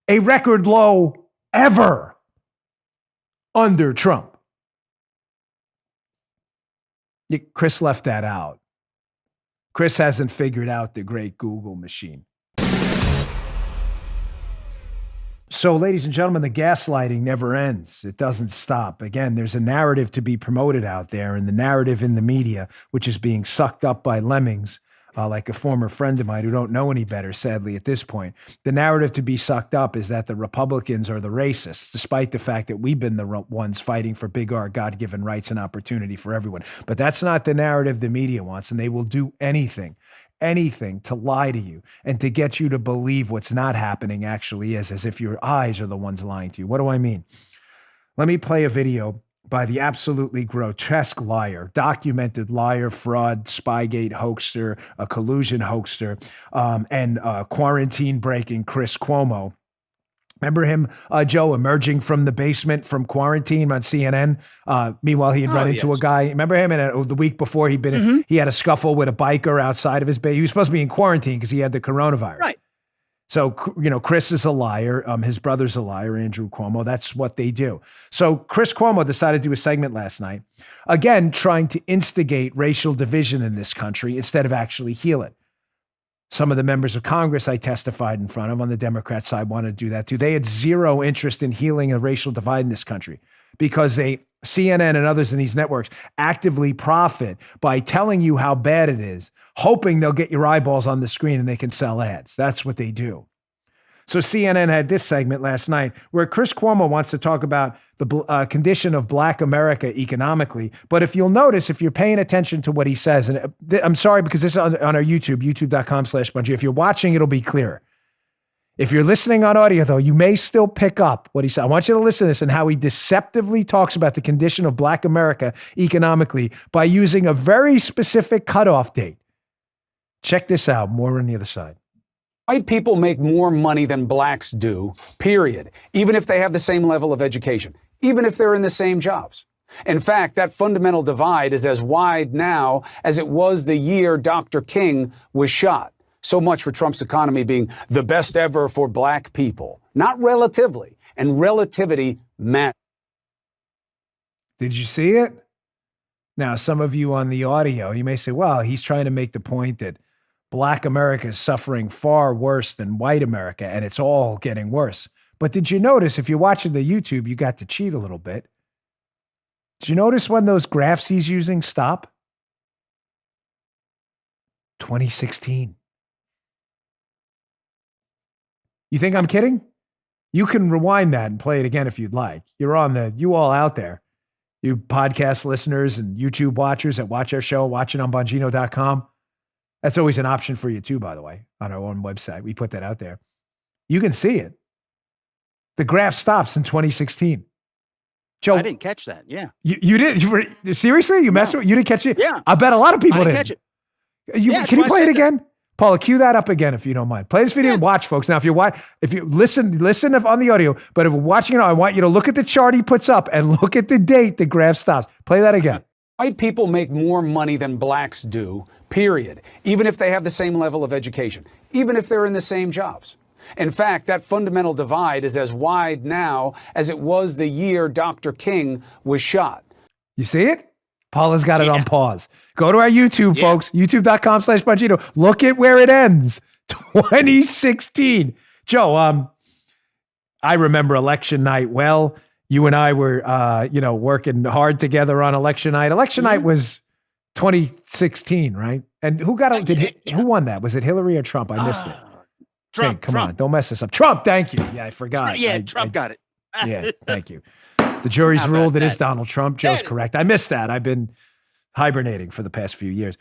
a record low ever under Trump. Chris left that out. Chris hasn't figured out the great Google machine. So, ladies and gentlemen, the gaslighting never ends. It doesn't stop. Again, there's a narrative to be promoted out there, and the narrative in the media, which is being sucked up by lemmings, like a former friend of mine who don't know any better, sadly, at this point. The narrative to be sucked up is that the Republicans are the racists, despite the fact that we've been the ones fighting for big R, God-given rights and opportunity for everyone. But that's not the narrative the media wants, and they will do anything to lie to you and to get you to believe what's not happening actually is, as if your eyes are the ones lying to you. What do I mean? Let me play a video by the absolutely grotesque liar, documented liar, fraud, Spygate hoaxer, a collusion hoaxer, and quarantine-breaking Chris Cuomo. Remember him, Joe, emerging from the basement from quarantine on CNN? Meanwhile, he had run into a guy. Remember him? And the week before, he had a scuffle with a biker outside of his base. He was supposed to be in quarantine because he had the coronavirus. Right. So, Chris is a liar. His brother's a liar, Andrew Cuomo. That's what they do. So Chris Cuomo decided to do a segment last night, again, trying to instigate racial division in this country instead of actually heal it. Some of the members of Congress I testified in front of on the Democrat side wanted to do that too. They had zero interest in healing a racial divide in this country because CNN and others in these networks actively profit by telling you how bad it is, hoping they'll get your eyeballs on the screen and they can sell ads. That's what they do. So CNN had this segment last night where Chris Cuomo wants to talk about the condition of Black America economically. But if you'll notice, if you're paying attention to what he says, and I'm sorry, because this is on our YouTube, youtube.com/Bongino. If you're watching, it'll be clearer. If you're listening on audio, though, you may still pick up what he said. I want you to listen to this and how he deceptively talks about the condition of Black America economically by using a very specific cutoff date. Check this out. More on the other side. White people make more money than blacks do, period, even if they have the same level of education, even if they're in the same jobs. In fact, that fundamental divide is as wide now as it was the year Dr. King was shot. So much for Trump's economy being the best ever for black people. Not relatively, and relativity matters. Did you see it? Now, some of you on the audio, you may say, well, he's trying to make the point that Black America is suffering far worse than white America, and it's all getting worse. But did you notice, if you're watching the YouTube, you got to cheat a little bit. Did you notice when those graphs he's using stop? 2016. You think I'm kidding? You can rewind that and play it again if you'd like. You all out there, you podcast listeners and YouTube watchers that watch our show, watch it on Bongino.com. That's always an option for you too, by the way, on our own website. We put that out there. You can see it. The graph stops in 2016. Joe, I didn't catch that. Yeah. You did? Seriously? You messed with it? You didn't catch it? Yeah. I bet a lot of people didn't. Catch it. Can you play it again? Paula, cue that up again if you don't mind. Play this video and watch, folks. Now, if you listen on the audio, but if you're watching it, I want you to look at the chart he puts up and look at the date the graph stops. Play that again. White people make more money than blacks do, period, even if they have the same level of education, even if they're in the same jobs. In fact, that fundamental divide is as wide now as it was the year Dr. King was shot. You see it? Paula's got it on pause. Go to our YouTube, folks, youtube.com/Bongino. Look at where it ends. 2016. Joe, I remember election night well. You and I were, working hard together on election night. Election night was 2016, right? And who who won that? Was it Hillary or Trump? I missed it. Trump. Come on, don't mess this up. Trump, thank you. Yeah, I forgot. Trump got it. Yeah, thank you. The jury's ruled it is Donald Trump. Joe's correct. I missed that. I've been hibernating for the past few years.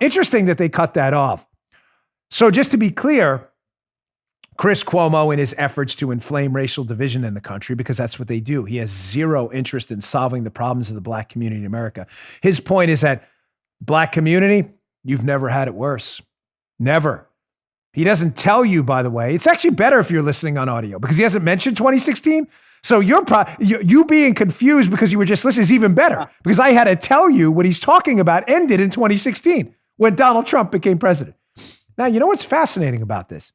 Interesting that they cut that off. So just to be clear, Chris Cuomo, in his efforts to inflame racial division in the country, because that's what they do, he has zero interest in solving the problems of the Black community in America. His point is that Black community, you've never had it worse. Never. He doesn't tell you, by the way. It's actually better if you're listening on audio because he hasn't mentioned 2016. So you being confused because you were just listening is even better because I had to tell you what he's talking about ended in 2016 when Donald Trump became president. Now, you know what's fascinating about this?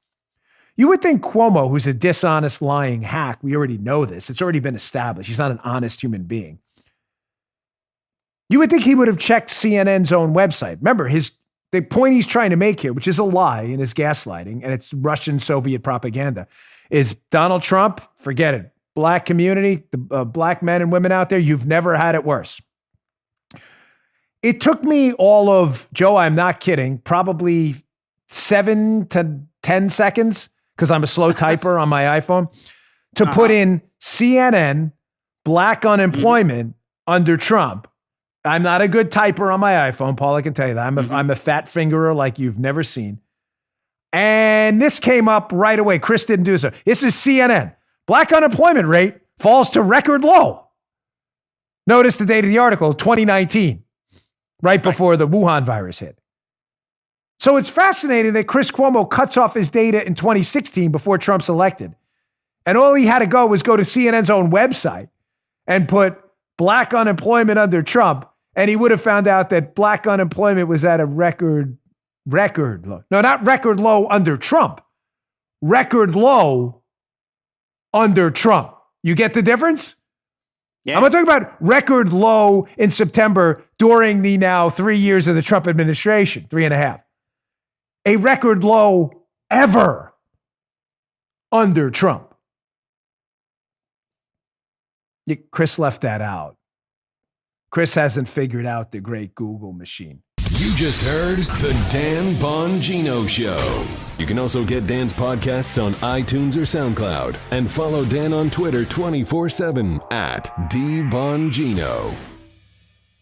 You would think Cuomo, who's a dishonest, lying hack, we already know this. It's already been established. He's not an honest human being. You would think he would have checked CNN's own website. Remember, the point he's trying to make here, which is a lie and is gaslighting, and it's Russian Soviet propaganda, is Donald Trump, forget it. Black community, the black men and women out there, you've never had it worse. It took me all of, Joe, I'm not kidding, probably 7 to 10 seconds, because I'm a slow typer on my iPhone, to put in CNN, black unemployment under Trump. I'm not a good typer on my iPhone, Paul, I can tell you that. I'm a fat fingerer like you've never seen. And this came up right away. Chris didn't do so. This is CNN. Black unemployment rate falls to record low. Notice the date of the article, 2019, right before the Wuhan virus hit. So it's fascinating that Chris Cuomo cuts off his data in 2016 before Trump's elected. And all he had to go was go to CNN's own website and put black unemployment under Trump. And he would have found out that black unemployment was at a record low. No, not record low under Trump. Record low under Trump. You get the difference? Yeah. I'm not talking about record low in September during the now 3 years of the Trump administration, 3.5. A record low ever under Trump. Chris left that out. Chris hasn't figured out the great Google machine. You just heard The Dan Bongino Show. You can also get Dan's podcasts on iTunes or SoundCloud. And follow Dan on Twitter 24/7 @DBongino.